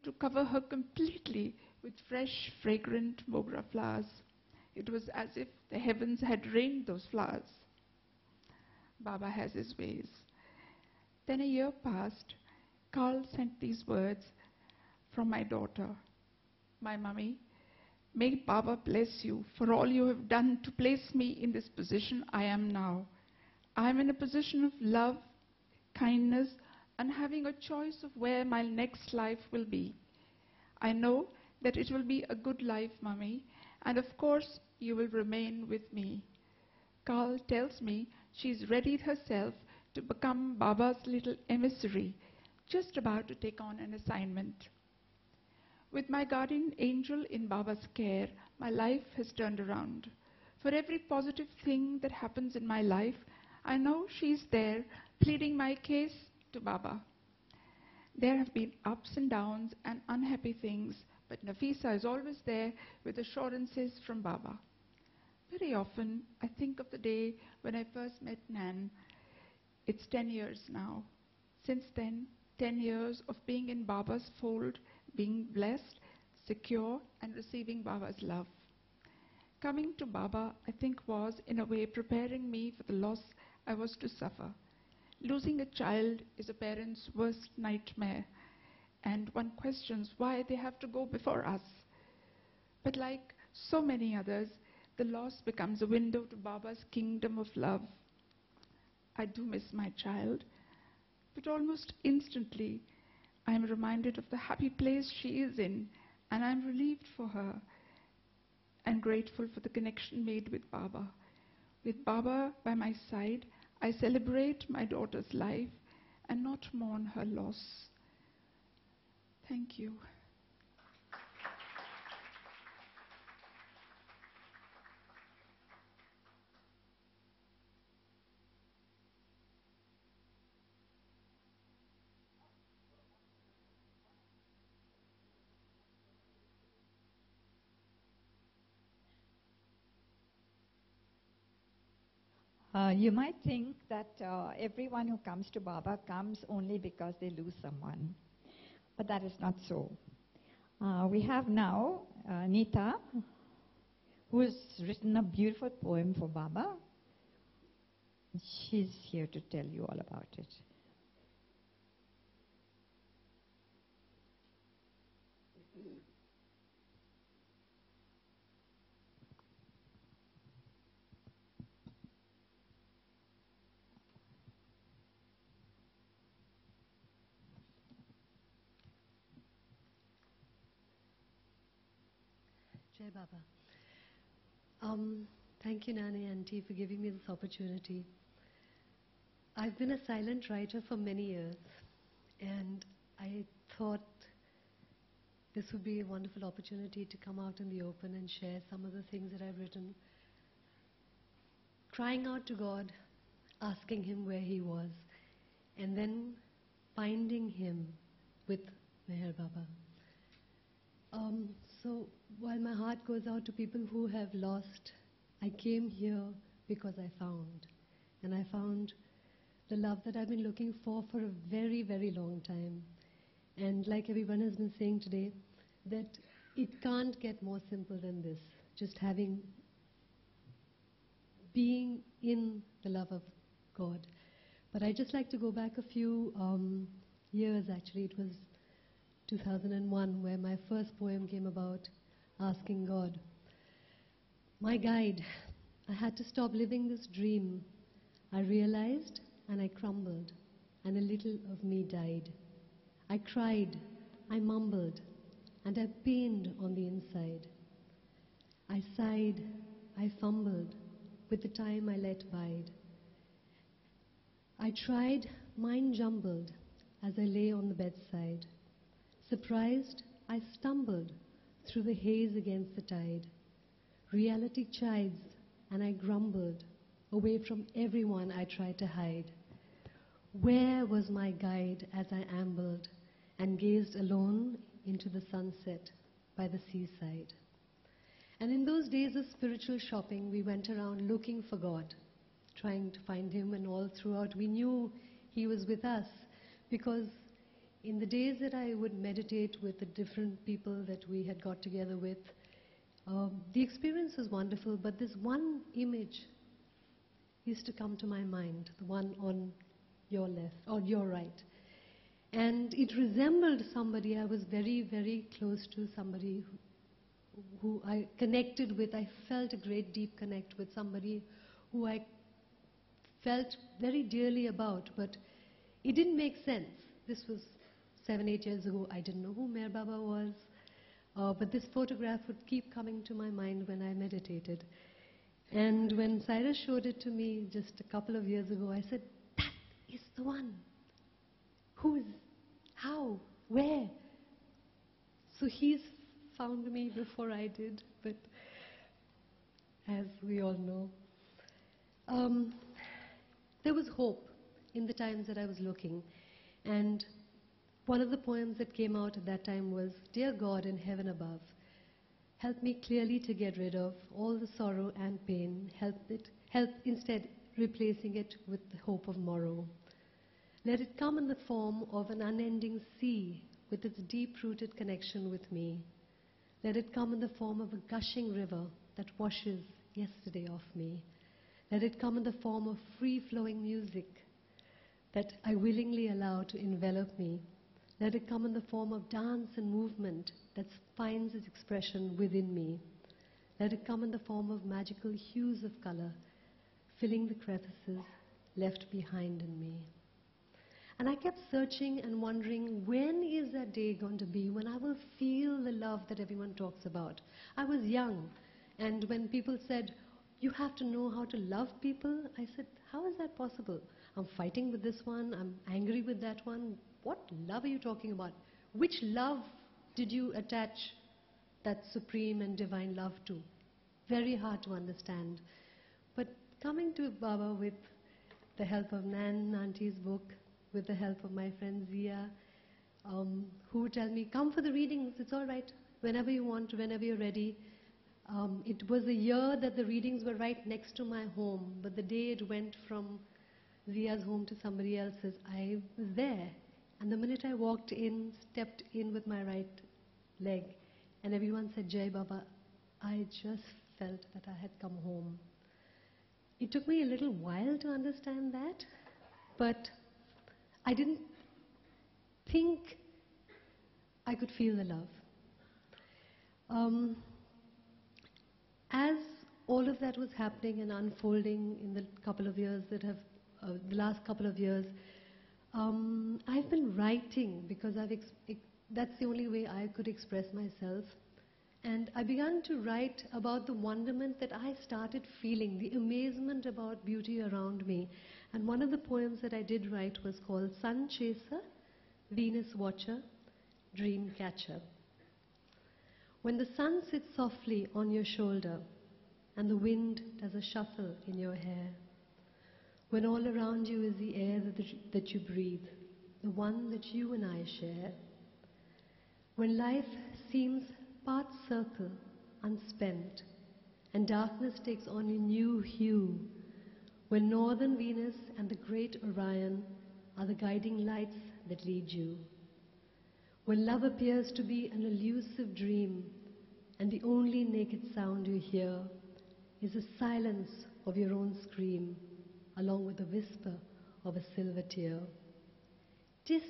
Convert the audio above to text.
to cover her completely with fresh, fragrant mogra flowers. It was as if the heavens had rained those flowers. Baba has his ways. Then a year passed. Carl sent these words from my daughter. My mummy, may Baba bless you for all you have done to place me in this position I am now. I am in a position of love, kindness, and having a choice of where my next life will be. I know that it will be a good life, Mummy, and of course you will remain with me. Carl tells me she's readied herself to become Baba's little emissary, just about to take on an assignment. With my guardian angel in Baba's care, my life has turned around. For every positive thing that happens in my life, I know she's there pleading my case to Baba. There have been ups and downs and unhappy things, but Nafisa is always there with assurances from Baba. Very often, I think of the day when I first met Nan. It's 10 years now. Since then, 10 years of being in Baba's fold, being blessed, secure, and receiving Baba's love. Coming to Baba, I think, was, in a way, preparing me for the loss I was to suffer. Losing a child is a parent's worst nightmare, and one questions why they have to go before us. But like so many others, the loss becomes a window to Baba's kingdom of love. I do miss my child, but almost instantly I am reminded of the happy place she is in, and I am relieved for her and grateful for the connection made with Baba. With Baba by my side, I celebrate my daughter's life and not mourn her loss. Thank you. You might think that everyone who comes to Baba comes only because they lose someone. But that is not so. We have now Nita, who has written a beautiful poem for Baba. She's here to tell you all about it. Jai Baba. Thank you, Nani Auntie, for giving me this opportunity. I've been a silent writer for many years, and I thought this would be a wonderful opportunity to come out in the open and share some of the things that I've written. Crying out to God, asking Him where He was, and then finding Him with Meher Baba. So while my heart goes out to people who have lost, I came here because I found. And I found the love that I've been looking for a very, very long time. And like everyone has been saying today, that it can't get more simple than this. Just being in the love of God. But I'd just like to go back a few years actually. It was 2001 where my first poem came about, asking God. My guide, I had to stop living this dream. I realized and I crumbled, and a little of me died. I cried, I mumbled, and I pained on the inside. I sighed, I fumbled, with the time I let bide. I tried, mine jumbled, as I lay on the bedside. Surprised, I stumbled through the haze against the tide. Reality chides, and I grumbled, away from everyone I tried to hide. Where was my guide as I ambled and gazed alone into the sunset by the seaside? And in those days of spiritual shopping, we went around looking for God, trying to find Him, and all throughout we knew He was with us, because in the days that I would meditate with the different people that we had got together with, the experience was wonderful, but this one image used to come to my mind, the one on your left, or your right. And it resembled somebody I was very, very close to, somebody who I connected with. I felt a great deep connect with somebody who I felt very dearly about, but it didn't make sense. This was 7, 8 years ago. I didn't know who Meher Baba was, but this photograph would keep coming to my mind when I meditated. And when Cyrus showed it to me just a couple of years ago, I said, that is the one. Who is, how, where? So he's found me before I did, but as we all know. There was hope in the times that I was looking, and one of the poems that came out at that time was, Dear God in heaven above, help me clearly to get rid of all the sorrow and pain, help instead replacing it with the hope of morrow. Let it come in the form of an unending sea with its deep-rooted connection with me. Let it come in the form of a gushing river that washes yesterday off me. Let it come in the form of free-flowing music that I willingly allow to envelop me. Let it come in the form of dance and movement that finds its expression within me. Let it come in the form of magical hues of color, filling the crevices left behind in me. And I kept searching and wondering, when is that day going to be when I will feel the love that everyone talks about? I was young, and when people said, you have to know how to love people, I said, how is that possible? I'm fighting with this one, I'm angry with that one. What love are you talking about? Which love did you attach that supreme and divine love to? Very hard to understand. But coming to Baba with the help of Nan Auntie's book, with the help of my friend Zia, who would tell me, come for the readings, it's all right, whenever you want, whenever you're ready. It was a year that the readings were right next to my home, but the day it went from Zia's home to somebody else's, I was there. And the minute I walked in, stepped in with my right leg, and everyone said, Jai Baba, I just felt that I had come home. It took me a little while to understand that, but I didn't think I could feel the love. As all of that was happening and unfolding in the couple of years that have, the last couple of years, I've been writing because that's the only way I could express myself. And I began to write about the wonderment that I started feeling, the amazement about beauty around me. And one of the poems that I did write was called Sun Chaser, Venus Watcher, Dream Catcher. When the sun sits softly on your shoulder and the wind does a shuffle in your hair, when all around you is the air that you breathe, the one that you and I share, when life seems part circle, unspent, and darkness takes on a new hue, when northern Venus and the great Orion are the guiding lights that lead you, when love appears to be an elusive dream and the only naked sound you hear is the silence of your own scream along with the whisper of a silver tear. 'Tis